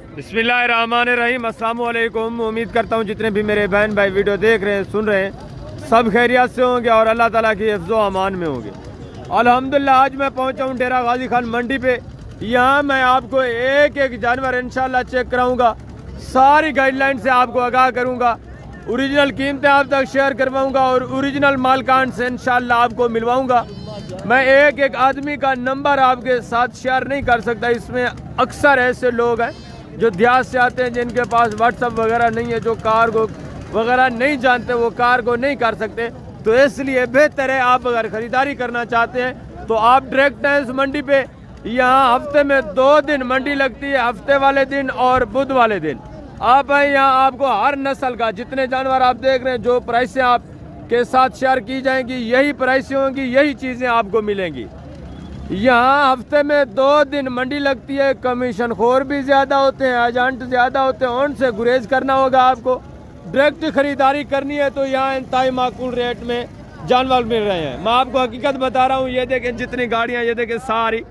बिस्मिल्लाहिर्रहमानिर्रहीम। अस्सलाम वालेकुम। उम्मीद करता हूँ जितने भी मेरे बहन भाई वीडियो देख रहे हैं, सुन रहे हैं, सब खैरियत से होंगे और अल्लाह ताला की हिफ्ज़ो अमान में होंगे। अल्हम्दुलिल्लाह आज मैं पहुँचा हूँ डेरा गाजी खान मंडी पे। यहाँ मैं आपको एक एक जानवर इंशाल्लाह चेक कराऊँगा, सारी गाइडलाइन से आपको आगाह करूँगा, ओरिजिनल कीमतें आप तक शेयर करवाऊँगा और ओरिजिनल मालकान से इंशाल्लाह आपको मिलवाऊँगा। मैं एक एक आदमी का नंबर आपके साथ शेयर नहीं कर सकता। इसमें अक्सर ऐसे लोग हैं जो देहात से आते हैं, जिनके पास व्हाट्सअप वगैरह नहीं है, जो कार्गो वगैरह नहीं जानते, वो कार्गो नहीं कर सकते। तो इसलिए बेहतर है आप अगर ख़रीदारी करना चाहते हैं तो आप डायरेक्ट आए इस मंडी पे। यहाँ हफ्ते में 2 दिन मंडी लगती है, हफ्ते वाले दिन और बुध वाले दिन। आप आए यहाँ, आपको हर नस्ल का जितने जानवर आप देख रहे हैं, जो प्राइसें आप के साथ शेयर की जाएंगी, यही प्राइसें होंगी, यही चीज़ें आपको मिलेंगी। यहाँ हफ्ते में 2 दिन मंडी लगती है। कमीशन खोर भी ज़्यादा होते हैं, एजेंट ज़्यादा होते हैं, उनसे गुरेज करना होगा आपको। डायरेक्ट खरीदारी करनी है तो यहाँ इंतहाई माकूल रेट में जानवर मिल रहे हैं। मैं आपको हकीकत बता रहा हूँ। ये देखें जितनी गाड़ियाँ, ये देखें सारी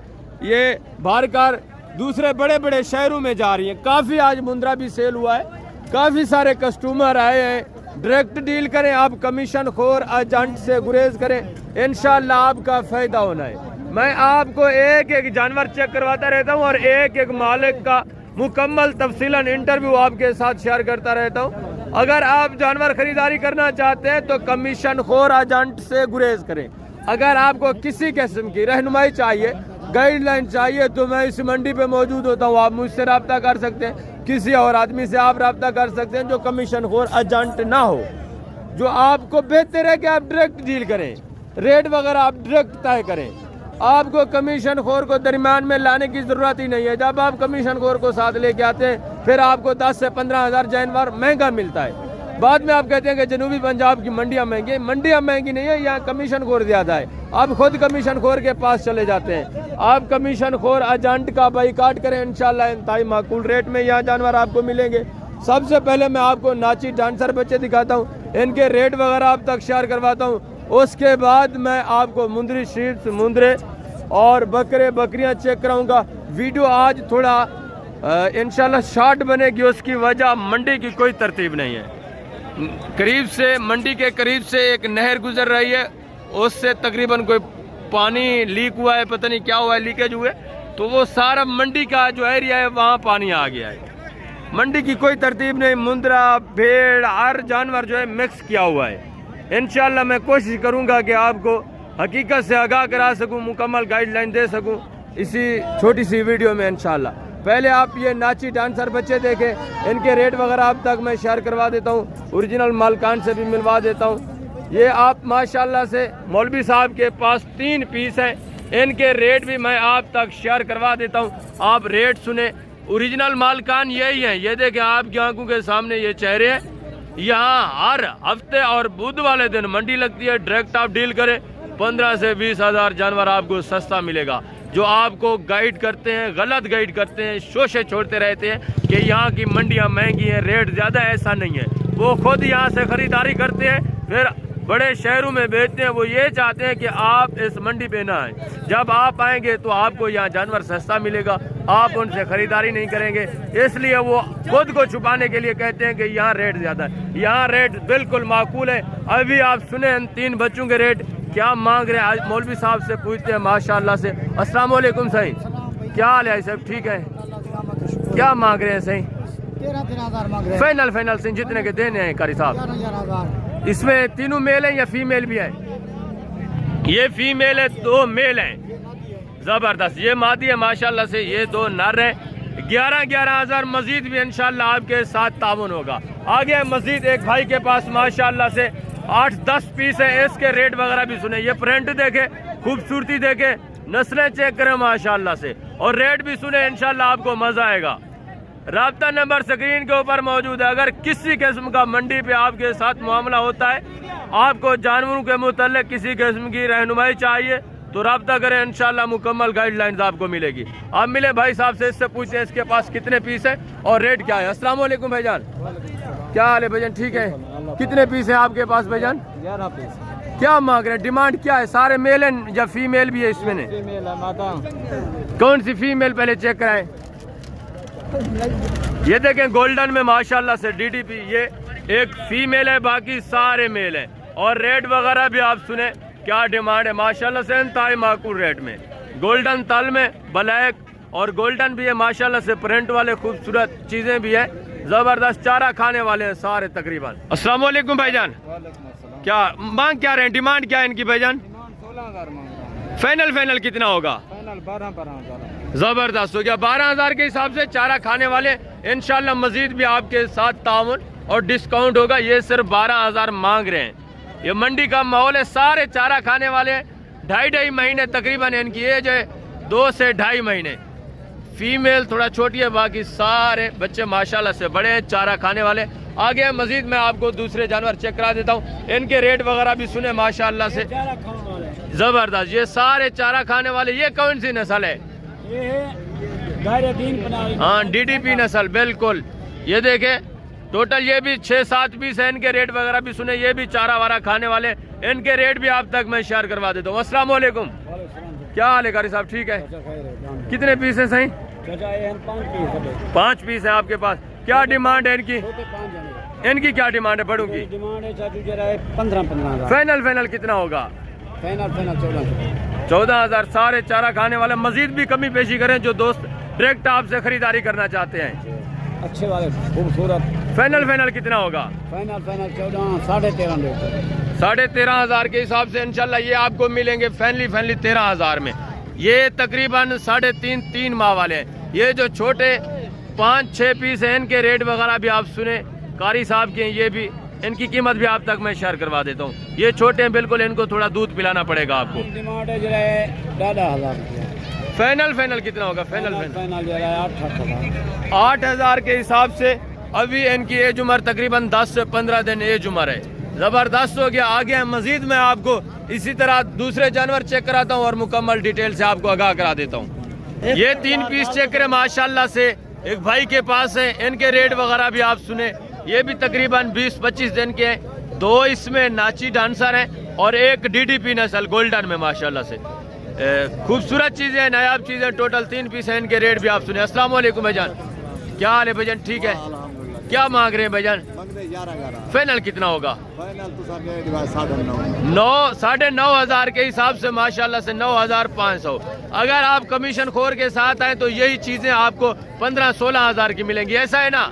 ये बाहर कार दूसरे बड़े बड़े शहरों में जा रही हैं। काफ़ी आज मुंद्रा भी सेल हुआ है, काफ़ी सारे कस्टमर आए हैं। डायरेक्ट डील करें आप, कमीशन खोर एजेंट से गुरेज करें, इंशाल्लाह आपका फ़ायदा होना है। मैं आपको एक एक जानवर चेक करवाता रहता हूं और एक एक मालिक का मुकम्मल तफसीलन इंटरव्यू आपके साथ शेयर करता रहता हूं। अगर आप जानवर खरीदारी करना चाहते हैं तो कमीशन खोर एजेंट से गुरेज करें। अगर आपको किसी किस्म की रहनुमाई चाहिए, गाइडलाइन चाहिए, तो मैं इस मंडी पे मौजूद होता हूँ। आप मुझसे रब्ता कर सकते हैं, किसी और आदमी से आप रब्ता कर सकते हैं जो कमीशन खोर एजेंट ना हो। जो आपको बेहतर है कि आप डायरेक्ट डील करें, रेट वगैरह आप डायरेक्ट तय करें। आपको कमीशन खोर को दरमियान में लाने की ज़रूरत ही नहीं है। जब आप कमीशन खोर को साथ लेके आते हैं फिर आपको 10 से 15 हज़ार जानवर महंगा मिलता है। बाद में आप कहते हैं कि जनूबी पंजाब की मंडियाँ महंगी। मंडियाँ महंगी नहीं है, यहाँ कमीशन खोर ज़्यादा है। आप खुद कमीशन खोर के पास चले जाते हैं। आप कमीशन खोर एजेंट का बाईकाट करें, इंशाल्लाह इंतहाई माकूल रेट में यहाँ जानवर आपको मिलेंगे। सबसे पहले मैं आपको नाची डांसर बच्चे दिखाता हूँ, इनके रेट वगैरह आप तक शेयर करवाता हूँ। उसके बाद मैं आपको मुंदरी शीट्स, मुंदरे और बकरे बकरियां चेक कराऊंगा। वीडियो आज थोड़ा इंशाल्लाह शॉर्ट बनेगी, उसकी वजह मंडी की कोई तरतीब नहीं है। करीब से मंडी के करीब से एक नहर गुजर रही है, उससे तकरीबन कोई पानी लीक हुआ है, पता नहीं क्या हुआ है, लीकेज हुए, तो वो सारा मंडी का जो एरिया है वहाँ पानी आ गया है। मंडी की कोई तरतीब नहीं, मुंद्रा भेड़ हर जानवर जो है मिक्स किया हुआ है। इंशाल्लाह मैं कोशिश करूंगा कि आपको हकीकत से आगाह करा सकूं, मुकम्मल गाइडलाइन दे सकूं इसी छोटी सी वीडियो में इंशाल्लाह। पहले आप ये नाची डांसर बच्चे देखें, इनके रेट वगैरह आप तक मैं शेयर करवा देता हूं, ओरिजिनल मालकान से भी मिलवा देता हूं। ये आप माशाल्लाह से मौलवी साहब के पास 3 पीस हैं, इनके रेट भी मैं आप तक शेयर करवा देता हूँ। आप रेट सुने, ओरिजिनल मालकान यही हैं। ये देखें आपकी आंखों के सामने ये चेहरे हैं। यहाँ हर हफ्ते और बुध वाले दिन मंडी लगती है। डायरेक्ट आप डील करें, 15 से 20 हज़ार जानवर आपको सस्ता मिलेगा। जो आपको गाइड करते हैं, गलत गाइड करते हैं, शोशे छोड़ते रहते हैं कि यहाँ की मंडियाँ महंगी हैं, रेट ज़्यादा, ऐसा नहीं है। वो खुद यहाँ से ख़रीदारी करते हैं, फिर बड़े शहरों में बेचते हैं। वो ये चाहते हैं कि आप इस मंडी पे ना आए। जब आप आएंगे तो आपको यहाँ जानवर सस्ता मिलेगा, आप उनसे ख़रीदारी नहीं करेंगे, इसलिए वो खुद को छुपाने के लिए कहते हैं कि यहाँ रेट ज़्यादा है। यहाँ रेट बिल्कुल माकूल है। अभी आप सुने इन 3 बच्चों के रेट क्या मांग रहे हैं। आज मौलवी साहब से पूछते हैं माशाल्लाह से। अस्सलाम वालेकुम सही, क्या हाल है सब? ठीक है, क्या मांग रहे हैं सही? 13,000 फाइनल से जितने के देने हैं कारी साहब। इसमें तीनों मेल हैं या फीमेल भी है? ये फीमेल है, 2 मेल हैं, जबरदस्त। ये मादी है माशाल्लाह से, ये 2 नर हैं। 11,000 हज़ार मजीद भी इंशाल्लाह आपके साथ ताउन होगा। आगे मजीद एक भाई के पास माशाल्लाह से 8-10 पीस है। इसके रेट वगैरह भी सुने, ये प्रिंट देखे, खूबसूरती देखे, नस्लें चेक करें माशाल्लाह से, और रेट भी सुने, इंशाल्लाह आपको मजा आएगा। राब्ता नंबर स्क्रीन के ऊपर मौजूद है। अगर किसी किस्म का मंडी पे आपके साथ मामला होता है, आपको जानवरों के मुताल्लिक किसी किस्म की रहनुमाई चाहिए तो राब्ता करें, इंशाल्लाह मुकम्मल गाइडलाइंस आपको मिलेगी। आप मिले भाई साहब से, इससे पूछें इसके पास कितने पीस है और रेट क्या है। अस्सलाम वालेकुम भाईजान, क्या हाल है भाईजान? ठीक है, कितने पीस है आपके पास भाईजान? 11 पीस। क्या मांग रहे हैं, डिमांड क्या है? सारे मेल हैं या फीमेल भी है इसमें? फीमेल है मादा। कौन सी फीमेल पहले चेक कराएं? ये देखें गोल्डन में माशाल्लाह से डीडीपी, ये एक फीमेल है, बाकी सारे मेल हैं। और रेट वगैरह भी आप सुने क्या डिमांड है माशाल्लाह से, इंतहाई माकूल रेट में। गोल्डन तल में ब्लैक और गोल्डन भी है माशाल्लाह से, प्रिंट वाले खूबसूरत चीजें भी है, जबरदस्त चारा खाने वाले हैं सारे तकरीबन। अस्सलाम वालेकुम भाईजान, क्या मांग क्या रहे हैं, डिमांड क्या है इनकी भाईजान? 16,000 मांग रहा हूँ। फाइनल कितना होगा? फाइनल 12,000। जबरदस्त हो गया। 12,000 के हिसाब से चारा खाने वाले, इंशाल्लाह मजीद भी आपके साथ ताउन और डिस्काउंट होगा। ये सिर्फ 12,000 मांग रहे हैं। ये मंडी का माहौल है, सारे चारा खाने वाले, 2.5 महीने तकरीबन इनकी एज है, 2 से 2.5 महीने। फीमेल थोड़ा छोटी है, बाकी सारे बच्चे माशाल्लाह से बड़े हैं, चारा खाने वाले। आगे मजीद मैं आपको दूसरे जानवर चेक करा देता हूँ, इनके रेट वगैरह भी सुने माशाल्लाह से जबरदस्त। ये सारे चारा खाने वाले। ये कौन सी नस्ल है? हाँ, डीडीपी नस्ल, बिल्कुल। ये देखे टोटल ये भी 6-7 पीस है, इनके रेट वगैरह भी सुने। ये भी चारा वारा खाने वाले, इनके रेट भी आप तक मैं शेयर करवा देता हूँ। अस्सलाम वालेकुम, क्या हाल है कारी साहब? ठीक है। कितने पीस है सही? 5 पीस है आपके पास। क्या डिमांड है इनकी? इनकी क्या डिमांड है? बड़ों की डिमांड है 15,000। फाइनल कितना होगा? फाइनल 14,000। सारे चारा खाने वाले। मजीद भी कमी पेशी करें जो दोस्त डायरेक्ट आपसे खरीदारी करना चाहते हैं, अच्छे वाले खूबसूरत। फाइनल कितना होगा? फाइनल 14, 13,500। 13,500 के हिसाब से इंशाल्लाह ये आपको मिलेंगे फैनली 13,000 में। ये तकरीबन 3.5 माह वाले हैं। ये जो छोटे 5-6 पीस हैं, इनके रेट वगैरह भी आप सुने कारी साहब के। ये भी इनकी कीमत भी आप तक मैं शेयर करवा देता हूँ। ये छोटे हैं बिल्कुल, इनको थोड़ा दूध पिलाना पड़ेगा आपको। डिमांड है जो है 11,000। फाइनल कितना होगा? फाइनल 8,000। 8,000 के हिसाब से। अभी इनकी एज उम्र तकरीबन 10 से 15 दिन एज उम्र है। जबरदस्त हो गया। आगे मजीद मैं आपको इसी तरह दूसरे जानवर चेक कराता हूँ और मुकम्मल डिटेल से आपको आगाह करा देता हूँ। ये 3 पीस चेक करें माशाल्लाह से, एक भाई के पास है। इनके रेट वगैरह भी आप सुने। ये भी तकरीबन 20-25 दिन के हैं। 2 इसमें नाची डांसर हैं और एक डीडीपी नस्ल गोल्डन में माशाल्लाह से। खूबसूरत चीजें, नायाब चीजें। टोटल 3 पीस हैं, इनके रेट भी आप सुने। अस्सलाम वालेकुम भाईजान, क्या हाल है भाईजान? ठीक है। क्या मांग रहे हैं भाईजान? फाइनल कितना होगा? 9,500 के हिसाब से माशाल्लाह से 9,500। अगर आप कमीशन खोर के साथ आए तो यही चीजें आपको 15-16,000 की मिलेंगी, ऐसा है ना?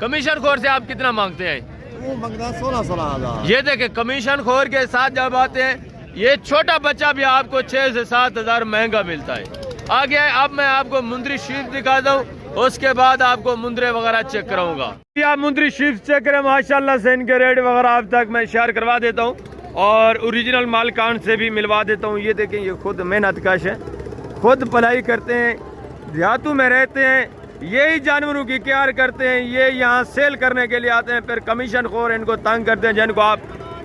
कमीशन खोर से आप कितना मांगते हैं? वो मांगता है 16,000। ये देखे कमीशन खोर के साथ जब आते हैं, ये छोटा बच्चा भी आपको 6 से 7,000 महंगा मिलता है। आगे अब मैं आपको मुंदरी शीप दिखाता हूँ, उसके बाद आपको मुंदरे वगैरह चेक कराऊंगा। आप मुंदरी शीप चेक करें माशाल्लाह से, इनके रेट वगैरह आप तक मैं शेयर करवा देता हूँ और ओरिजिनल मालकान से भी मिलवा देता हूँ। ये देखें, ये खुद मेहनत कश है, खुद पढ़ाई करते हैं, देहातों में रहते हैं, यही जानवरों की केयर करते हैं। ये यहाँ सेल करने के लिए आते हैं, फिर कमीशन खोर इनको तंग करते हैं, जिनको आप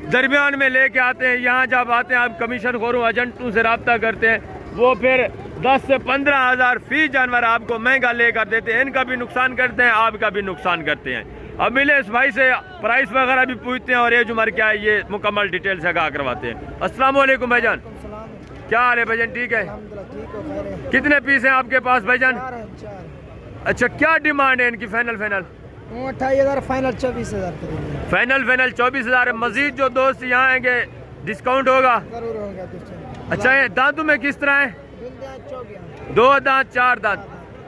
दरमियान में लेके आते हैं। यहाँ जब आते हैं आप कमीशन खोरों एजेंटों से रब्ता करते हैं, वो फिर 10 से 15,000 फी जानवर आपको महंगा लेकर देते हैं। इनका भी नुकसान करते हैं, आपका भी नुकसान करते हैं। अब मिले इस भाई से प्राइस वगैरह भी पूछते हैं और एज उम्र क्या है ये मुकम्मल डिटेल से आगाह करवाते हैं। अस्सलाम वालेकुम भाईजान, क्या हाल है भाईजान? ठीक है। कितने पीस हैं आपके पास भाईजान? अच्छा, क्या डिमांड है इनकी? फाइनल 28,000। फाइनल 24,000। फाइनल 24,000 है। मजीद जो दोस्त यहाँ आएंगे डिस्काउंट होगा? जरूर होगा। अच्छा, ये दांतों में किस तरह है? 2 दांत 4 दांत।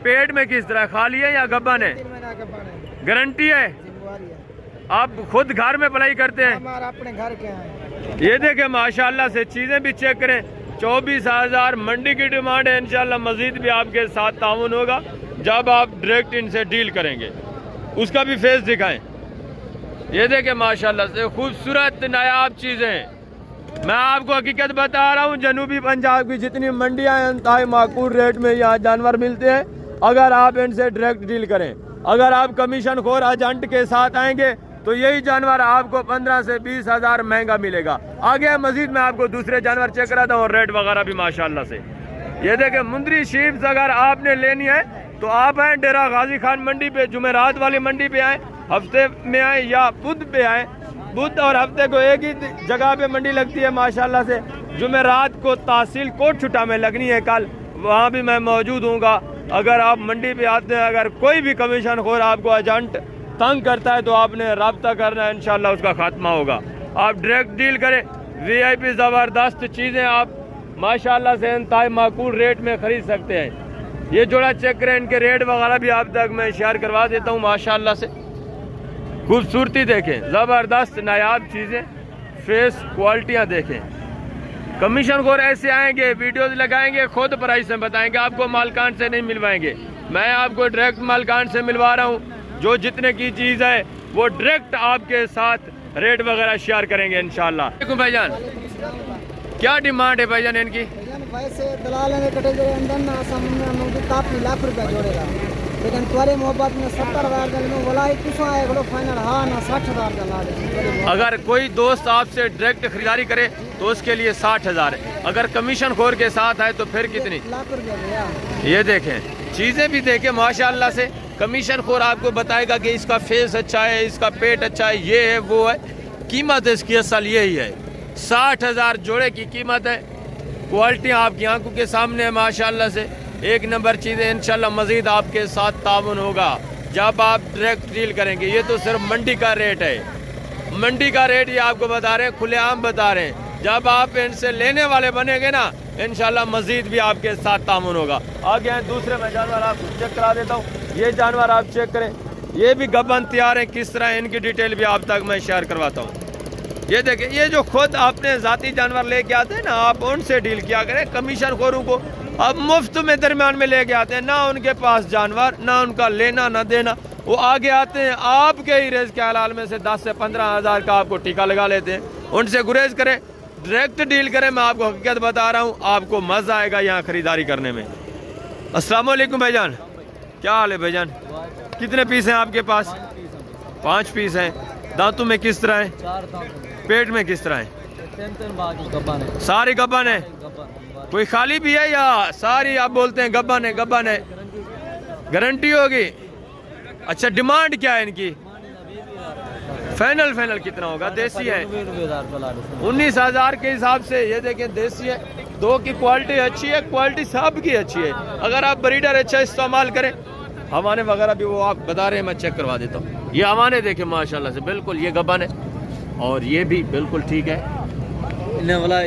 पेट में किस तरह, खाली है या गब्बन है? गारंटी है? आप खुद घर में पढ़ाई करते हैं? अपने घर के हैं। ये देखें माशाल्लाह से, चीजें भी चेक करें। 24,000 मंडी की डिमांड है। इंशाल्लाह मजीद भी आपके साथ ताउन होगा जब आप डायरेक्ट इनसे डील करेंगे। उसका भी फेस दिखाएं। ये देखें माशाल्लाह से खूबसूरत नायाब चीजें। मैं आपको हकीकत बता रहा हूँ, जनूबी पंजाब की जितनी मंडियाँ हैं इंतहाई माकूल रेट में यहाँ जानवर मिलते हैं, अगर आप इनसे डायरेक्ट डील करें। अगर आप कमीशन खोर एजेंट के साथ आएंगे तो यही जानवर आपको 15 से 20,000 महंगा मिलेगा। आगे मजीद मैं आपको दूसरे जानवर चेक कराता हूँ और रेट वगैरह भी माशाल्लाह से। ये देखें मुंदरी शीप्स अगर आपने लेनी है तो आप आए डेरा गाजी खान मंडी पे, जुमेरात वाली मंडी पे आए, हफ्ते में आए या बुध पे आए। बुध और हफ्ते को एक ही जगह पे मंडी लगती है माशाल्लाह से। जुमेरात को तहसील कोट छुटा में लगनी है कल, वहाँ भी मैं मौजूद हूँगा। अगर आप मंडी पे आते हैं, अगर कोई भी कमीशन खोर आपको एजेंट तंग करता है तो आपने रब्ता करना है, इंशाल्लाह उसका खात्मा होगा। आप डायरेक्ट डील करें, VIP ज़बरदस्त चीज़ें आप माशाल्लाह से इंतहाई माकूल रेट में ख़रीद सकते हैं। ये जोड़ा चेक करें, इनके रेट वगैरह भी आप तक मैं शेयर करवा देता हूँ। माशाल्लाह से खूबसूरती देखें, ज़बरदस्त नायाब चीज़ें, फेस क्वालिटियाँ देखें। कमीशन खोर ऐसे आएंगे, वीडियोस लगाएंगे, खुद प्राइस में बताएंगे, आपको मालकान से नहीं मिलवाएंगे। मैं आपको डायरेक्ट मालकान से मिलवा रहा हूँ। जो जितने की चीज़ है वो डायरेक्ट आपके साथ रेट वगैरह शेयर करेंगे इंशाल्लाह। देखो भाईजान, क्या डिमांड है भाईजान इनकी? वैसे दलाल ने कटे जो अंदर ना सामने काफी लाख रुपया जोड़ेगा, लेकिन तुम्हारे मोहब्बत में 70,000 में बोला ही कुछ आए बोलो फाइनल हाँ ना 60,000 दला दे। अगर कोई दोस्त आपसे डायरेक्ट खरीदारी करे तो उसके लिए 60,000 है। अगर कमीशन खोर के साथ आए तो फिर कितनी? लाख रुपया भैया। ये देखें, चीज़ें भी देखें माशाल्लाह से। कमीशन खोर आपको बताएगा कि इसका फेस अच्छा है, इसका पेट अच्छा है, ये है वो है। कीमत इसकी असल यही है, 60,000 जोड़े की कीमत है। क्वालिटियाँ आपकी आंखों के सामने है माशाल्लाह से, एक नंबर चीज़ें। इंशाल्लाह मज़ीद आपके साथ ताउन होगा जब आप डायरेक्ट डील करेंगे। ये तो सिर्फ मंडी का रेट है, मंडी का रेट ये आपको बता रहे हैं, खुलेआम बता रहे हैं। जब आप इनसे लेने वाले बनेंगे ना, इंशाल्लाह मज़ीद भी आपके साथ ताउन होगा। आगे हैं दूसरे मैं जानवर आपको चेक करा देता हूँ। ये जानवर आप चेक करें, ये भी गबन तैयार है, किस तरह इनकी डिटेल भी आप तक मैं शेयर करवाता हूँ। ये देखें, ये जो खुद अपने ज़ाती जानवर लेके आते हैं ना, आप उनसे डील किया करें। कमीशन खोरों को अब मुफ्त में दरमियान में लेके आते हैं, ना उनके पास जानवर, ना उनका लेना ना देना। वो आगे आते हैं, आपके ही रिज़्क़ के हलाल में से 10 से 15,000 का आपको टीका लगा लेते हैं। उनसे गुरेज करें, डायरेक्ट डील करें। मैं आपको हकीकत बता रहा हूँ, आपको मज़ा आएगा यहाँ ख़रीदारी करने में। अस्सलाम वालेकुम भाईजान, क्या हाल है भाईजान? कितने पीस हैं आपके पास? 5 पीस हैं। दांतों में किस तरह है? 4 दांत। पेट में किस तरह है? 3 बाकी गब्बन है। सारी गब्बन है? कोई खाली भी है या सारी आप बोलते हैं गब्बन है? गब्बन है, गारंटी होगी। अच्छा, डिमांड क्या है इनकी? फाइनल कितना होगा? देसी है 19,000 के हिसाब से। ये देखें, देसी है, 2 की क्वालिटी अच्छी है, क्वालिटी सब की अच्छी है। अगर आप ब्रीडर अच्छा इस्तेमाल करें, हवाने वगैरह भी वो आप बता रहे हैं, मैं चेक करवा देता हूँ। ये हवाने देखें माशाल्लाह से, बिल्कुल ये गबन है और ये भी बिल्कुल ठीक है। वाला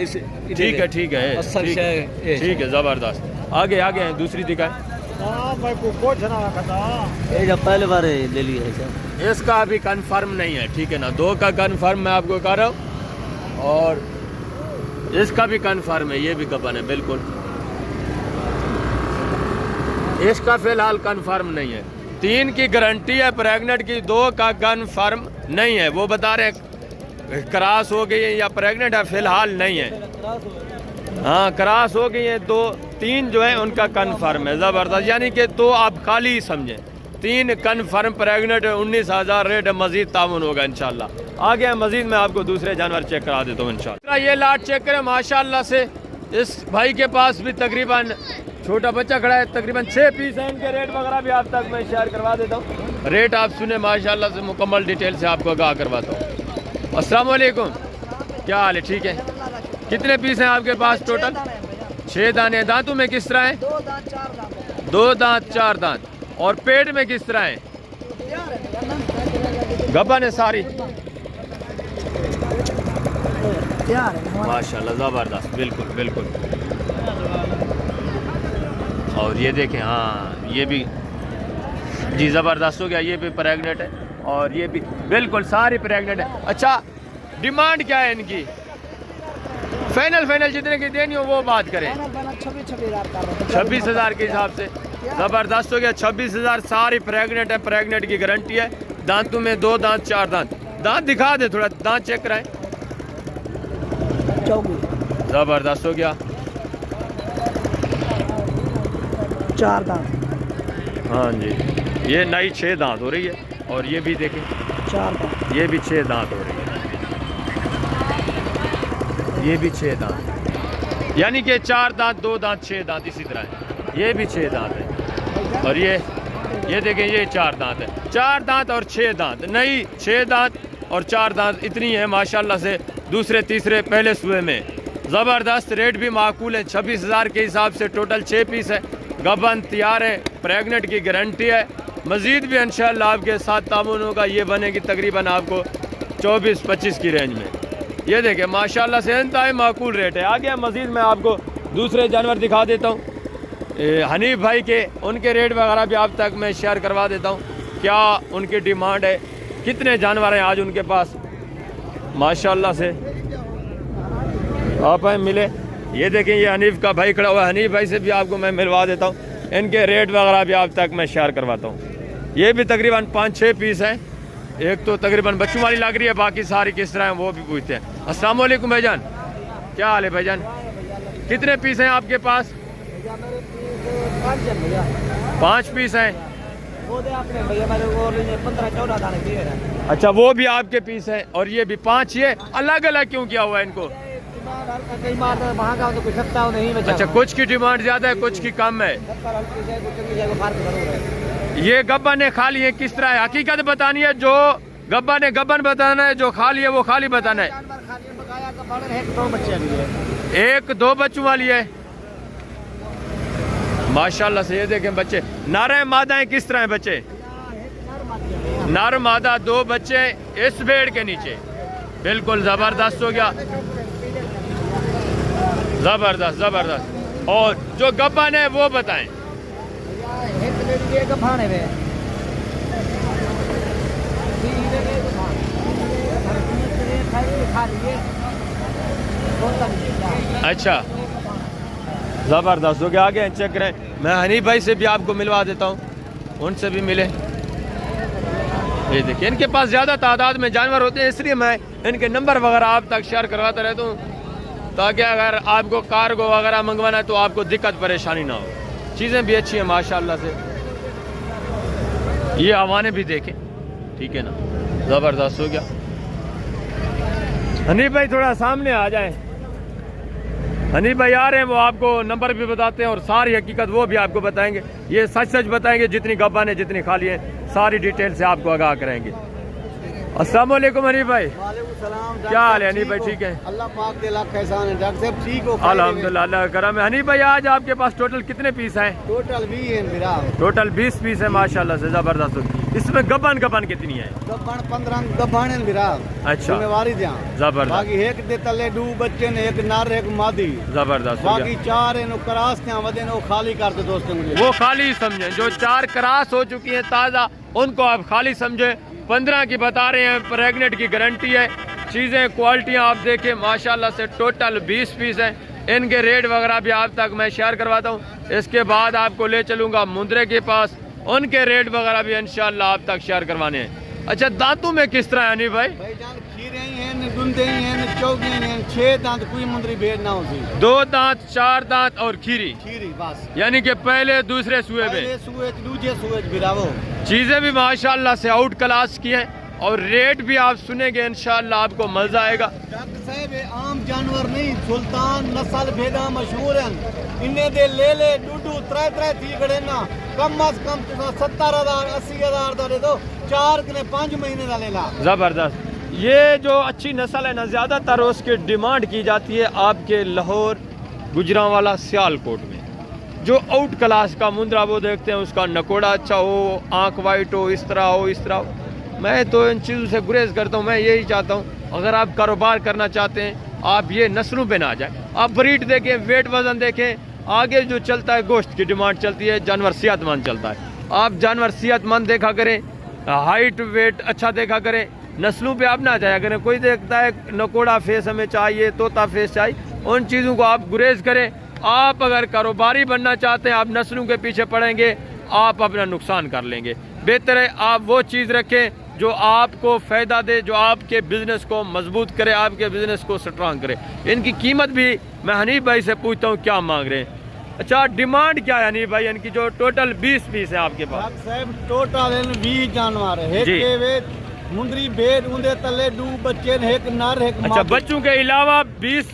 ठीक है, ठीक है, ज़बरदस्त। आगे हैं, दूसरी दिखाएं। ये पहले बार ले लिया है सर। इसका अभी कंफर्म नहीं है, ठीक है ना। 2 का कंफर्म मैं आपको कह रहा हूँ और इसका भी कंफर्म है, ये भी गबन है बिल्कुल। इसका फिलहाल कंफर्म नहीं है। 3 की गारंटी है प्रेग्नेंट की, 2 का कंफर्म नहीं है। वो बता रहे क्रॉस हो गई है या प्रेग्नेंट है, फिलहाल नहीं है। हाँ, क्रॉस हो गई है 2-3 जो है उनका कंफर्म है। ज़बरदस्त, यानी कि 2 आप खाली ही समझें, 3 कंफर्म प्रेग्नेंट है। 19,000 रेट है, मजीद ताउन होगा इंशाल्लाह। आगे मजीद मैं आपको दूसरे जानवर चेक करा देता हूँ इंशाल्लाह। ये लाट चेक करें माशाल्लाह से। इस भाई के पास भी तकरीबन छोटा बच्चा खड़ा है, तकरीबन 6 पीस हैं। इनके रेट वगैरह भी आप तक मैं शेयर करवा देता हूँ। रेट आप सुने माशाल्लाह से, मुकम्मल डिटेल से आपको आगाह करवाता हूँ। अस्सलाम वालेकुम, क्या हाल है? ठीक है। कितने पीस हैं आपके पास टोटल? 6 दाने। दांतों में किस तरह है? 2 दांत 4 दांत। और पेट में किस तरह है? गबन है सारी माशाल्लाह, ज़बरदस्त, बिल्कुल। और ये देखें, हाँ ये भी जी ज़बरदस्त हो गया। ये भी प्रेग्नेंट है और ये भी बिल्कुल सारी प्रेग्नेंट है। अच्छा, डिमांड क्या है इनकी? फाइनल जितने की देनी हो वो बात करें। 26,000 के हिसाब से ज़बरदस्त हो गया। 26,000, सारी प्रेग्नेंट है, प्रेग्नेंट की गारंटी है। दांतों में 2 दांत 4 दांत। दांत दिखा दे, थोड़ा दांत चेक कराएं। ज़बरदस्त हो गया, 4 दांत। हाँ जी, ये नई 6 दांत हो रही है। और ये भी देखें, 4 दांत। ये भी 6 दांत हो रही है। ये भी 6 दांत, यानी कि 4 दांत 2 दांत 6 दांत इसी तरह है। ये भी 6 दांत है। और ये देखें, ये 4 दांत है। 4 दांत और 6 दांत, नहीं 6 दांत और 4 दांत, इतनी है माशाल्लाह से। दूसरे तीसरे पहले सुए में ज़बरदस्त। रेट भी माकूल है, 26,000 के हिसाब से। टोटल 6 पीस है। गबन तैयार है, प्रेगनेंट की गारंटी है। मज़ीद भी इंशाअल्लाह आपके साथ तामुन होगा। ये बनेगी तकरीबन आपको 24-25 की रेंज में। ये देखें माशाल्लाह से इंतहाई माकूल रेट है। आगे मज़ीद मैं आपको दूसरे जानवर दिखा देता हूँ हनीफ भाई के, उनके रेट वगैरह भी आप तक मैं शेयर करवा देता हूँ, क्या उनकी डिमांड है, कितने जानवर हैं आज उनके पास माशाल्लाह से। आप मिले, ये देखें ये हनीफ का भाई खड़ा हुआ है, हनीफ भाई से भी आपको मैं मिलवा देता हूँ, इनके रेट वगैरह भी आप तक मैं शेयर करवाता हूँ। ये भी तकरीबन 5-6 पीस हैं, एक तो तकरीबन बच्चों वाली लग रही है, बाकी सारी किस तरह हैं वो भी पूछते हैं। अस्सलाम वालेकुम भाईजान, क्या हाल है भाईजान, कितने पीस हैं आपके पास? 5 पीस हैं। अच्छा वो भी आपके पीस हैं और ये भी 5, ये अलग अलग क्यों किया हुआ है इनको? अच्छा कुछ की डिमांड ज्यादा है, कुछ की कम है। ये गब्बा ने खा लिए किस तरह है? हकीकत बतानी है, जो गब्बा ने गब्बन बताना है, जो खा लिए वो खाली बताना है। 1-2 बच्चों वाली है माशाल्लाह से। ये देखें बच्चे नारे मादाएं किस तरह है बच्चे? नर मादा 2 बच्चे इस भेड़ के नीचे, बिल्कुल जबरदस्त हो गया, जबरदस्त जबरदस्त। और जो गब्बन है वो बताएं। अच्छा जबरदस्त हो गया। आगे चेक करें, मैं हनीफ भाई से भी आपको मिलवा देता हूँ, उनसे भी मिले। ये देखिए इनके पास ज़्यादा तादाद में जानवर होते हैं, इसलिए मैं इनके नंबर वगैरह आप तक शेयर करवाता रहता हूँ, ताकि अगर आपको कार्गो वगैरह मंगवाना है तो आपको दिक्कत परेशानी ना हो। चीज़ें भी अच्छी हैं माशाल्लाह से। ये हवाने भी देखें, ठीक है ना, ज़बरदस्त हो गया। हनीफ भाई थोड़ा सामने आ जाएं। हनीफ भाई आ रहे हैं, वो आपको नंबर भी बताते हैं और सारी हकीकत वो भी आपको बताएंगे। ये सच सच बताएंगे, जितनी गब्बा ने जितनी खाली है सारी डिटेल से आपको आगाह करेंगे। अस्सलाम वालेकुम हनीफ भाई, क्या हाल है हनीफ भाई? ठीक है, अल्लाह पाक के लाख एहसान है डॉक्टर साहब, ठीक हो? अल्हम्दुलिल्लाह, अल्लाह का करम है। हनीफ भाई आज आपके पास टोटल कितने पीस हैं? टोटल 20 है मेरा। टोटल 20 पीस है माशाल्लाह से, जबरदस्त। इसमें गब्बन गब्बन कितनी है? गब्बन 15 गब्बन है मेरा। अच्छा जिम्मेवारी दिया जबरदस्त। बाकी एक दे तले 2 बच्चे ने, एक नर एक मादी, जबरदस्त। बाकी 4 है नो क्रास के वदे नो खाली कर दे दोस्तों मुझे। वो खाली समझे, जो 4 क्रास हो चुकी हैं ताज़ा उनको आप खाली समझे। 15 की बता रहे हैं, प्रेगनेंट की गारंटी है। चीज़ें क्वालिटियाँ आप देखें माशाल्लाह से। टोटल 20 पीस हैं, इनके रेट वगैरह भी आप तक मैं शेयर करवाता हूँ। इसके बाद आपको ले चलूँगा मुंद्रे के पास, उनके रेट वगैरह भी इंशाल्लाह आप तक शेयर करवाने हैं। अच्छा दांतों में किस तरह है हनीफ भाई? भाईजान खीरे ही हैं, दुंदे ही हैं, चौके ही हैं, 6 दांत कोई मुंदरी भेड़ ना होती। 2 दांत, 4 दांत और खीरी बस, यानी कि पहले दूसरे सूए में। दूजे सूए बिरावो। चीज़ें भी माशाल्लाह से आउट क्लास की हैं और रेट भी आप सुनेंगे इंशाल्लाह आपको मजा आएगा। डॉक्टर साहब ये आम जानवर नहीं, सुल्तान नस्ल भेड़ा मशहूर हैं। इन्हें दे ले डूडू 3 थी खड़े ना, कम अज कम 70,000 80,000 दे दो, 4 के 5 महीने का ले ला। जबरदस्त। ये जो अच्छी नस्ल है ना, ज्यादातर उसकी डिमांड की जाती है आपके लाहौर, गुजरांवाला, सियालकोट में। जो आउट क्लास का मुंद्रा वो देखते हैं, उसका नकोड़ा अच्छा हो, आंख वाइट हो, इस तरह हो, इस तरह हो। मैं तो इन चीज़ों से गुरेज करता हूँ। मैं यही चाहता हूँ अगर आप कारोबार करना चाहते हैं, आप ये नस्लों पे ना जाएं, आप ब्रीड देखें, वेट वजन देखें। आगे जो चलता है गोश्त की डिमांड चलती है, जानवर सेहतमंद चलता है। आप जानवर सेहतमंद देखा करें, हाइट वेट अच्छा देखा करें, नस्लों पे आप ना जाया करें। कोई देखता है नकोड़ा फेस हमें चाहिए, तोता फेस चाहिए, उन चीज़ों को आप गुरेज करें। आप अगर कारोबारी बनना चाहते हैं, आप नस्लों के पीछे पड़ेंगे, आप अपना नुकसान कर लेंगे। बेहतर है आप वो चीज़ रखें जो आपको फ़ायदा दे, जो आपके बिज़नेस को मजबूत करे, आपके बिज़नेस को स्ट्रांग करे। इनकी कीमत भी मैं हनीफ भाई से पूछता हूँ क्या मांग रहे हैं। अच्छा डिमांड क्या है हनीफ भाई इनकी? जो टोटल 20 पीस है आपके पास। साहब टोटल 20 जानवर है, मुंदरी भेड़ उन्दे तले 2 बच्चे ने, एक नर एक मादी। अच्छा बच्चों के अलावा 20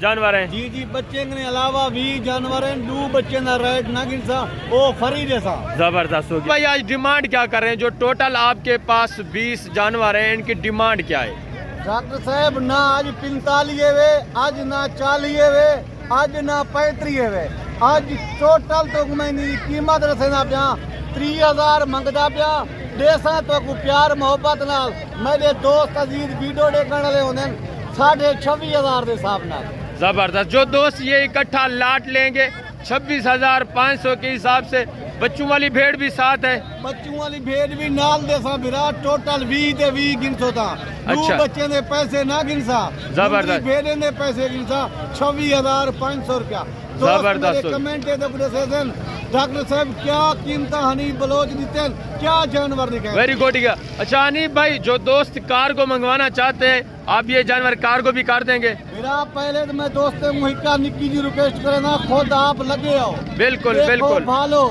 जानवर हैं? जी बच्चे के अलावा 20 जानवर हैं, 2 बच्चे ना रेड नागिन सा ओ फरी जैसा। जबरदस्त हो गया भाई। आज डिमांड क्या कर रहे हैं? जो टोटल आपके पास 20 जानवर हैं, इनकी डिमांड क्या है? डॉक्टर साहब ना आज 45 वे, आज ना 40 वे, आज ना 35 वे, आज टोटल तो मैंने कीमत रसेना पिया 30,000 मंगदा पिया देसा तो को प्यार मोहब्बत नाल मेरे दोस्त अजीज वीडियो देखने वाले होने 26,500 के हिसाब नाल। जबरदस्त। जो दोस्त ये इकट्ठा लाट लेंगे 26,500 के हिसाब से, बच्चों वाली भेड़ भी साथ है, बच्चों वाली भेड़ भी नाल देसा विराट टोटल 20 ते 20 गिनसो था। अच्छा। बच्चे ने पैसे ना गिनसा, जबरदस्त। भेड़े ने पैसे गिनसा 26,500 रुपया। जबरदस्त। कमेंट है डॉक्टर साहब क्या कीमत हनी बलोच दीते क्या जानवर दिखाए। Very good. अच्छा हनीफ भाई, जो दोस्त कार्गो मंगवाना चाहते हैं आप ये जानवर कार्गो भी कर देंगे? मेरा पहले तो मैं दोस्त मुहिका निक्की जी रिक्वेस्ट करे ना खुद आप लगे आओ। बिल्कुल बिल्कुल। भालो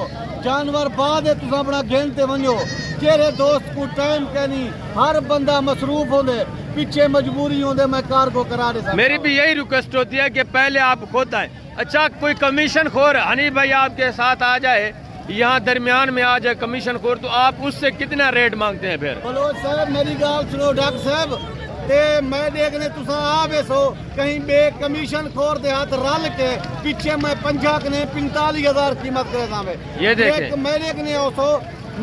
जानवर बाद तुम अपना गिनते वनो तेरे दोस्त को टाइम कहनी हर बंदा मसरूफ होंदे पीछे मजबूरी होंदे मैं कार्गो करा दे। मेरी भी यही रिक्वेस्ट होती है कि पहले आप खुद आए। अच्छा कोई कमीशन खोर हनीफ भाई आपके साथ आ जाए, यहाँ दरमियान में आ जाए कमीशन खोर, तो आप उससे कितना रेट मांगते हैं फिर? बलोच साहब मेरी गाल सुनो डॉक्टर साहब ते मैं देखने तुसा आवे सो कहीं बे कमीशन खोर दे हाथ रल के पीछे मैं 45,000 कीमत करे सामे ये देखें मैं देखने आओ सो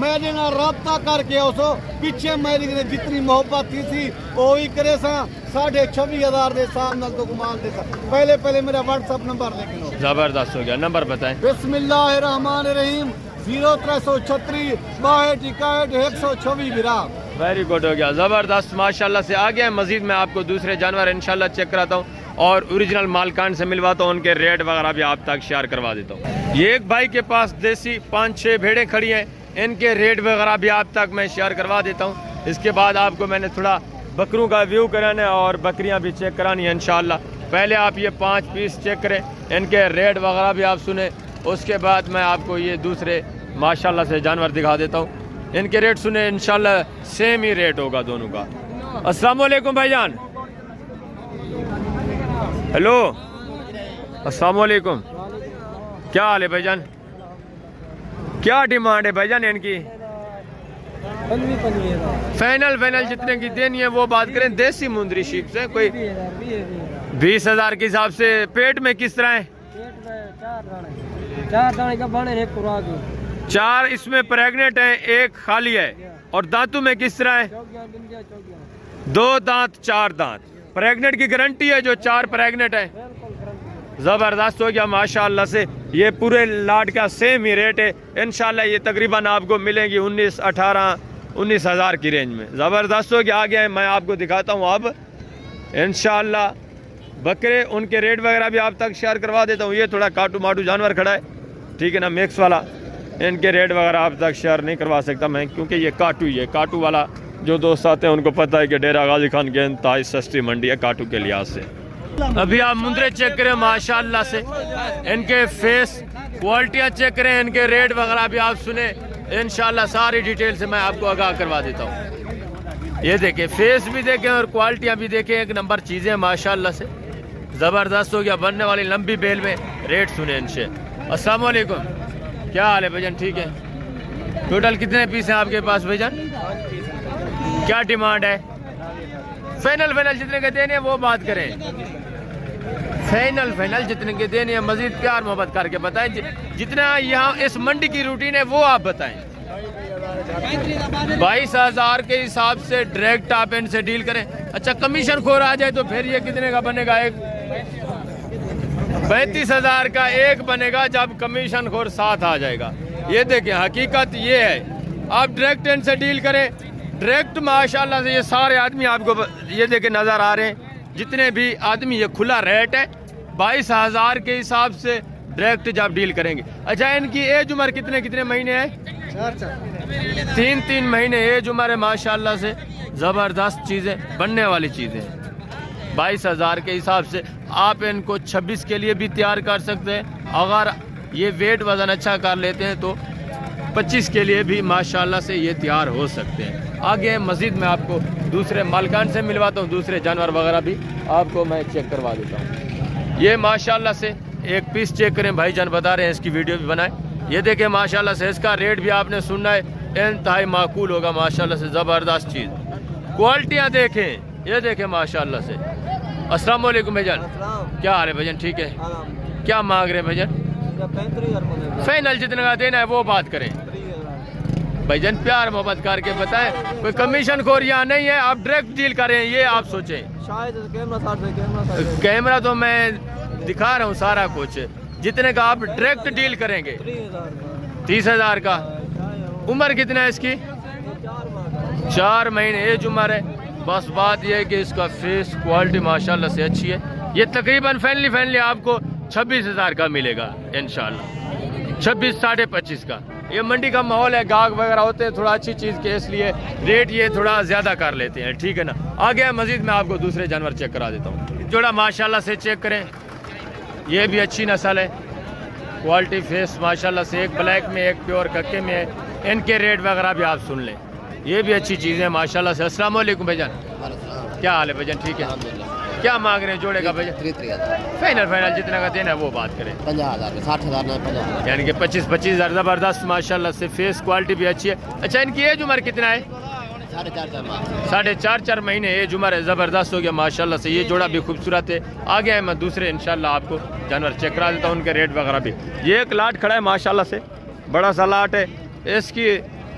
मैं देना राब्ता करके आओ सो पीछे मैं देखने जितनी मोहब्बत थी सी वो ही करे सा 26,500 दे सामने तो गुमान दे सा। पहले मेरा व्हाट्सएप नंबर लेकिन जबरदस्त हो गया, नंबर बताएं। बिस्मिल्लाहिर्रहमानिर्रहीम 0336 62 61 126 विरा। वेरी गुड हो गया, जबरदस्त माशाल्लाह से। आ गया मजीद मैं आपको दूसरे जानवर इंशाल्लाह चेक कराता हूँ और ओरिजिनल मालकान से मिलवाता हूँ, उनके रेट वगैरह भी आप तक शेयर करवा देता हूँ। ये एक भाई के पास देसी 5-6 भेड़ें खड़ी हैं, इनके रेट वगैरह भी आप तक मैं शेयर करवा देता हूँ। इसके बाद आपको मैंने थोड़ा बकरों का व्यू कराना है और बकरियाँ भी चेक करानी है इंशाल्लाह। पहले आप ये 5 पीस चेक करें, इनके रेट वगैरह भी आप सुने, उसके बाद मैं आपको ये दूसरे माशाल्लाह से जानवर दिखा देता हूँ। इनके रेट सुने इंशाल्लाह सेम ही रेट होगा दोनों का। अस्सलाम वालेकुम भाईजान। हेलो अस्सलाम वालेकुम, क्या हाल है भाईजान? क्या डिमांड है भाईजान इनकी? फाइनल जितने की देनी है वो बात करें। देसी मुंदरी शीप से कोई 20,000 के हिसाब से। पेट में किस तरह है? 4 दाने का बने एक खुराक है, 4 इसमें प्रेग्नेंट है, 1 खाली है। और दांतों में किस तरह है? 2 दांत 4 दांत। प्रेग्नेंट की गारंटी है जो 4 प्रेग्नेंट है। जबरदस्त हो गया माशाल्लाह से। ये पूरे लाट का सेम ही रेट है इंशाल्लाह। ये तकरीबन आपको मिलेंगी 19,000 की रेंज में। ज़बरदस्त हो गया। आ गया है, मैं आपको दिखाता हूँ अब इंशाल्लाह बकरे, उनके रेट वगैरह भी आप तक शेयर करवा देता हूँ। ये थोड़ा काटू माटू जानवर खड़ा है, ठीक है ना, मिक्स वाला। इनके रेट वगैरह आप तक शेयर नहीं करवा सकता मैं, क्योंकि ये काटू ही है। काटू वाला जो दोस्त आते हैं उनको पता है कि डेरा गाजी खान की इंतहाई सस्ती मंडी है काटू के लिहाज से। अभी आप मुंदरे चेक करें माशाल्लाह से, इनके फेस क्वालिटियाँ चेक करें, इनके रेट वगैरह भी आप सुने इंशाल्लाह। सारी डिटेल से मैं आपको आगाह करवा देता हूँ। ये देखें, फेस भी देखें और क्वालिटियाँ भी देखें, एक नंबर चीज़ें माशाल्लाह से। ज़बरदस्त हो गया। बनने वाली लंबी बेल में रेट सुने इनसे। अस्सलाम वालेकुम, क्या हाल है भाईजान? ठीक है। टोटल कितने पीस हैं आपके पास भाईजान? क्या डिमांड है? फाइनल जितने के देने हैं वो बात करें। फाइनल जितने के देने हैं, मजीद प्यार मोहब्बत करके बताएं। जितना यहाँ इस मंडी की रूटीन है वो आप बताएं। 22,000 के हिसाब से डायरेक्ट आप इनसे डील करें। अच्छा कमीशन खोर आ जाए तो फिर ये कितने का बनेगा? 35,000 का एक बनेगा जब कमीशन खोर साथ आ जाएगा। ये देखें, हकीकत ये है। आप डायरेक्ट इनसे डील करें, डायरेक्ट माशाल्लाह से। ये सारे आदमी आपको ये देखें नज़र आ रहे हैं, जितने भी आदमी, ये खुला रेट है 22,000 के हिसाब से डायरेक्ट जब डील करेंगे। अच्छा इनकी एज उम्र कितने महीने है? 3 महीने एज उम्र है माशाल्लाह से। ज़बरदस्त चीज़ें, बनने वाली चीज़ें। 22,000 के हिसाब से आप इनको 26 के लिए भी तैयार कर सकते हैं। अगर ये वेट वज़न अच्छा कर लेते हैं तो 25 के लिए भी माशाल्लाह से ये तैयार हो सकते हैं। आगे मज़ीद मैं आपको दूसरे मालकान से मिलवाता हूँ, दूसरे जानवर वगैरह भी आपको मैं चेक करवा देता हूँ। ये माशाल्लाह से एक पीस चेक करें, भाईजान बता रहे हैं, इसकी वीडियो भी बनाएं। ये देखें माशाल्लाह से, इसका रेट भी आपने सुनना है, इंतहाई माकूल होगा माशाल्लाह से। ज़बरदस्त चीज़, क्वालिटियाँ देखें, ये देखें माशाल्लाह से। अस्सलाम वालेकुम भाईजान, क्या हाल है भाईजान? ठीक है। क्या मांग रहे हैं भाईजान? फाइनल जितने का देना है वो बात करें भाईजान, प्यार मोहब्बत करके बताएं, कोई कमीशन खोर यहाँ नहीं है, आप डायरेक्ट डील करें ये आप सोचें। कैमरा तो मैं दिखा रहा हूँ सारा कुछ, जितने का आप डायरेक्ट डील करेंगे 30,000 का। उम्र कितना है इसकी? 4 महीने एज उम्र है। बस बात यह है कि इसका फेस क्वालिटी माशाल्लाह से अच्छी है। ये तकरीबन फैनली आपको 26,000 का मिलेगा इंशाल्लाह, 26 साढ़े 25 का। ये मंडी का माहौल है, गाहक वगैरह होते हैं थोड़ा अच्छी चीज़ के, इसलिए रेट ये थोड़ा ज़्यादा कर लेते हैं, ठीक है ना। आगे मज़ीद मैं आपको दूसरे जानवर चेक करा देता हूँ। जोड़ा माशाल्लाह से चेक करें, ये भी अच्छी नस्ल है, क्वालिटी फेस माशाल्लाह से, एक ब्लैक में एक प्योर कक्के में है। इनके रेट वगैरह भी आप सुन लें, ये भी अच्छी चीज़ें माशाल्लाह से। अस्सलाम वालेकुम भाईजान, क्या हाल है भाईजान? ठीक है। क्या मांग रहे हैं जोड़े का भाईजान? फाइनल जितना का देना है वो बात करें। 50,000 60,000 यानी कि 25,000 ज़बरदस्त माशाल्लाह से, फेस क्वालिटी भी अच्छी है। अच्छा, इनकी एज उम्र कितना है? 4.5 महीने एज उम्र है, ज़बरदस्त हो गया माशाल्लाह से। ये जोड़ा भी खूबसूरत है। आगे है मैं दूसरे इंशाल्लाह आपको जानवर चेक करा देता हूँ, उनके रेट वगैरह भी। ये एक लाट खड़ा है माशाल्लाह से, बड़ा सा लाट है। इसकी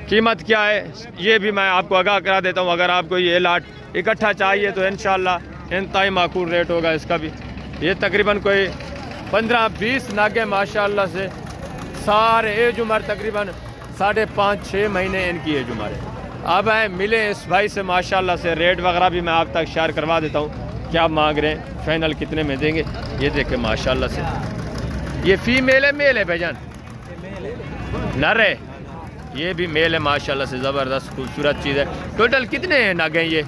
कीमत क्या है ये भी मैं आपको आगाह करा देता हूँ। अगर आपको ये लाट इकट्ठा चाहिए तो इंशाल्लाह इंतहाई माकूल रेट होगा इसका भी। ये तकरीबन कोई 15-20 नागे माशाल्लाह से, सारे एज उम्र तकरीबन 5.5-6 महीने इनकी एज उम्र है। अब है मिले इस भाई से माशाल्लाह से, रेट वगैरह भी मैं आप तक शेयर करवा देता हूँ, क्या मांग रहे हैं, फाइनल कितने में देंगे। ये देखें माशाल्लाह से, ये फीमेल है मेल है भाईजान? नर है, ये भी मेल है माशाल्लाह से, ज़बरदस्त खूबसूरत चीज़ है। टोटल कितने नाग हैं ये?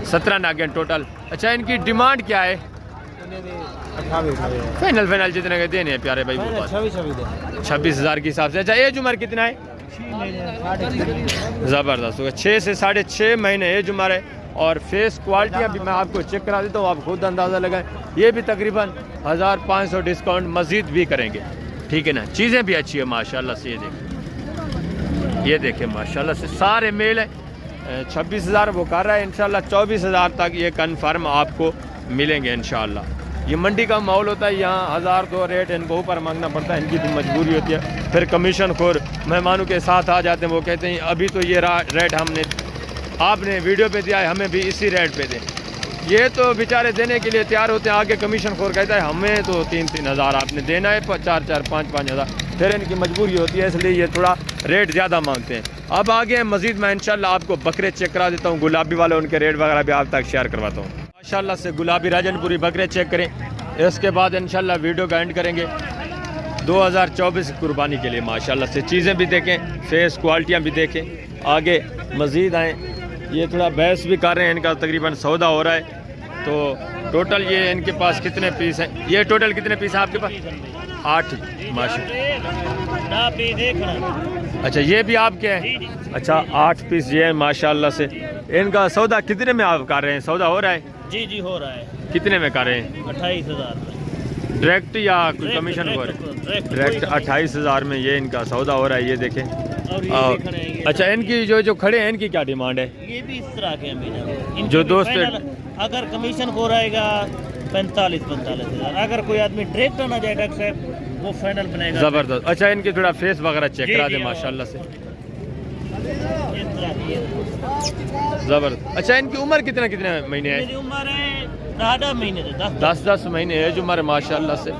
17 नाग हैं टोटल। अच्छा, इनकी डिमांड क्या है? फाइनल जितने के देने हैं प्यारे भाई? 26,000 के हिसाब से। अच्छा, एज उम्र कितना है? ज़बरदस्त होगा, 6 से 6.5 महीने एज उम्र है। और फेस क्वालिटियाँ भी मैं आपको चेक करा देता हूँ, आप खुद अंदाज़ा लगाएं। ये भी तकरीबन 1,500 डिस्काउंट मज़ीद भी करेंगे, ठीक है ना। चीज़ें भी अच्छी है माशाल्लाह से। ये देखें माशाल्लाह से, सारे मेल है। 26,000 वो कर रहा है, इंशाल्लाह 24,000 तक ये कन्फर्म आपको मिलेंगे इंशाल्लाह। ये मंडी का माहौल होता है, यहाँ 1,000-2 रेट इनको ऊपर मांगना पड़ता है, इनकी भी मजबूरी होती है। फिर कमीशन खोर मेहमानों के साथ आ जाते हैं, वो कहते हैं अभी तो ये रेट हमने आपने वीडियो पे दिया है, हमें भी इसी रेट पे दें। ये तो बेचारे देने के लिए तैयार होते हैं, आगे कमीशन खोर कहता है हमें तो 3-3 हज़ार आपने देना है, 4-4 5-5 हज़ार, फिर इनकी मजबूरी होती है, इसलिए ये थोड़ा रेट ज़्यादा मांगते हैं। अब आगे मज़ीद मैं इंशाल्लाह आपको बकरे चेक करा देता हूँ, गुलाबी वाले, उनके रेट वगैरह भी आप तक शेयर करवाता हूँ माशाल्लाह से। गुलाबी राजनपुरी बकरे चेक करें, इसके बाद इंशाल्लाह वीडियो का एंड करेंगे 2024 की कुर्बानी के लिए माशाल्लाह से। चीज़ें भी देखें, फेस क्वालिटियाँ भी देखें, आगे मज़ीद आएँ। ये थोड़ा बहस भी कर रहे हैं, इनका तकरीबन सौदा हो रहा है। तो टोटल ये इनके पास कितने पीस हैं? ये टोटल कितने पीस हैं आपके पास? 8 माशाल्लाह। अच्छा, ये भी आपके हैं? अच्छा, 8 पीस ये हैं माशाल्लाह से। इनका सौदा कितने में आप कर रहे हैं? सौदा हो रहा है? जी हो रहा है। कितने में कर रहे हैं? 28,000 डायरेक्ट या कोई कमीशन हो रहा है? डायरेक्ट 28,000 में ये इनका सौदा हो रहा है, ये देखें। अच्छा, इनकी जो खड़े हैं इनकी क्या डिमांड है? ये भी इस तरह के हैं जो दोस्त, अगर कमीशन हो रहेगा 45,000। अगर कोई आदमी डायरेक्ट आना जाए डॉक्टर साहब, वो फाइनल बनेगा। ज़बरदस्त। अच्छा, इनकी थोड़ा फेस वगैरह चेक करा दे माशाल्लाह से, ज़बरदस्त। अच्छा, इनकी उम्र कितने महीने है? मेरी उम्र है 10 महीने से 10 महीने एज उम्र माशाल्लाह से,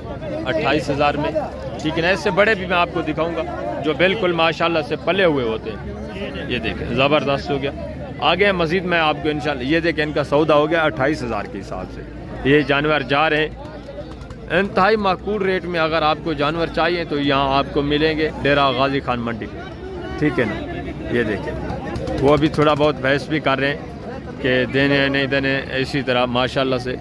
28,000 में, ठीक है ना। इससे बड़े भी मैं आपको दिखाऊंगा जो बिल्कुल माशाल्लाह से पले हुए होते हैं। ये देखें, ज़बरदस्त हो गया। आगे मज़ीद मैं आपको इंशाल्लाह, ये देखें इनका सौदा हो गया 28,000 के हिसाब से। ये जानवर जा रहे हैं इंतहाई माकूल रेट में। अगर आपको जानवर चाहिए तो यहाँ आपको मिलेंगे डेरा गाजी खान मंडी, ठीक है ना। ये देखें, वो अभी थोड़ा बहुत बहस भी कर रहे हैं कि देने हैं नहीं देने, इसी तरह माशाल्लाह से।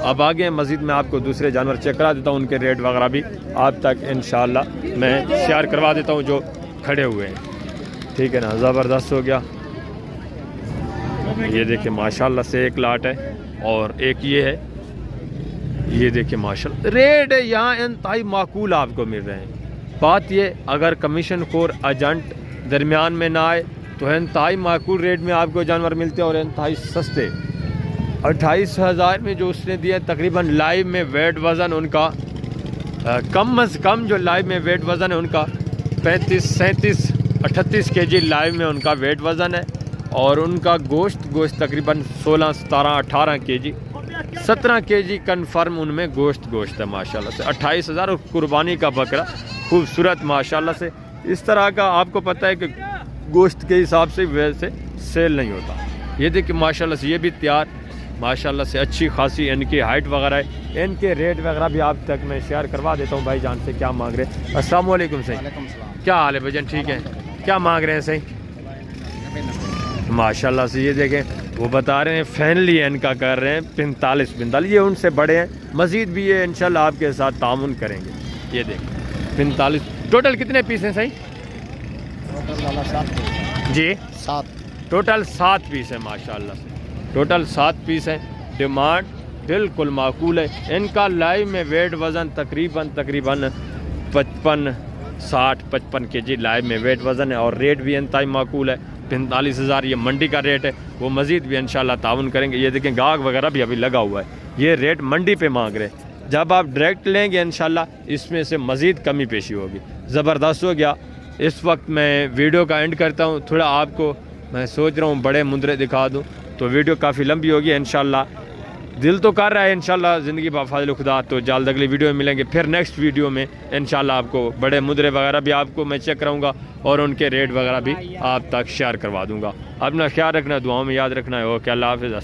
अब आगे मज़ीद मैं आपको दूसरे जानवर चेक करा देता हूँ, उनके रेट वगैरह भी आप तक इंशाल्लाह मैं शेयर करवा देता हूँ जो खड़े हुए हैं, ठीक है ना। ज़बरदस्त हो गया। ये देखिए माशाल्लाह से एक लाट है और एक ये है। ये देखिए माशाल्लाह रेट है यहाँ इंतहाई माकूल आपको मिल रहे हैं। बात ये, अगर कमीशन खोर एजेंट दरमियान में ना आए तो इंतहाई माकूल रेट में आपको जानवर मिलते हैं और इंतहाई सस्ते। 28,000 में जो उसने दिया, तकरीबन लाइव में वेट वज़न उनका कम अज़ कम जो लाइव में वेट वज़न है उनका 35, 37, 38 केजी लाइव में उनका वेट वज़न है। और उनका गोश्त तकरीबन 16, 17, 18 केजी, 17 केजी कन्फर्म उनमें गोश्त है माशाल्लाह से। 28,000 और कुर्बानी का बकरा खूबसूरत माशाल्लाह से। इस तरह का आपको पता है कि गोश्त के हिसाब से वैसे सेल नहीं होता। ये देखिए माशाल्लाह से ये भी तैयार माशाल्लाह से अच्छी खासी इनकी हाइट वगैरह है। इनके रेट वगैरह भी आप तक मैं शेयर करवा देता हूँ भाई जान से क्या मांग रहे हैं। अस्सलाम वालेकुम सही, क्या हाल है भजन? ठीक है, क्या मांग रहे हैं सही? माशाल्लाह से ये देखें वो बता रहे हैं फैनली इनका कर रहे हैं 45, ये उनसे बड़े हैं। मज़ीद भी ये इंशाल्लाह आपके साथ तामुन करेंगे। ये देखें 45। टोटल कितने पीस हैं सही? जी 7, टोटल 7 पीस है माशाल्लाह से। टोटल 7 पीस हैं। डिमांड बिल्कुल माकूल है। इनका लाइव में वेट वज़न तकरीबन 55, 60-55 केजी लाइव में वेट वज़न है। और रेट भी इंतहाई माकूल है। 45,000 ये मंडी का रेट है। वो मज़ीद भी इंशाल्लाह ताउन करेंगे। ये देखें गाहक वगैरह भी अभी लगा हुआ है। ये रेट मंडी पे मांग रहे हैं। जब आप डायरेक्ट लेंगे इंशाल्लाह इसमें से मज़ीद कमी पेशी होगी। ज़बरदस्त हो गया। इस वक्त मैं वीडियो का एंड करता हूँ। थोड़ा आपको मैं सोच रहा हूँ बड़े मुंदरे दिखा दूँ तो वीडियो काफ़ी लंबी होगी। इंशाल्लाह दिल तो कर रहा है इंशाल्लाह ज़िंदगी बाफ़ाज़िल खुदा। तो जल्द अगली वीडियो में मिलेंगे। फिर नेक्स्ट वीडियो में इंशाल्लाह आपको बड़े मुद्रे वगैरह भी आपको मैं चेक कराऊंगा और उनके रेट वगैरह भी आप तक शेयर करवा दूंगा। अपना ख्याल रखना, दुआओं में याद रखना है। ओके, अल्लाह हाफ़िज़।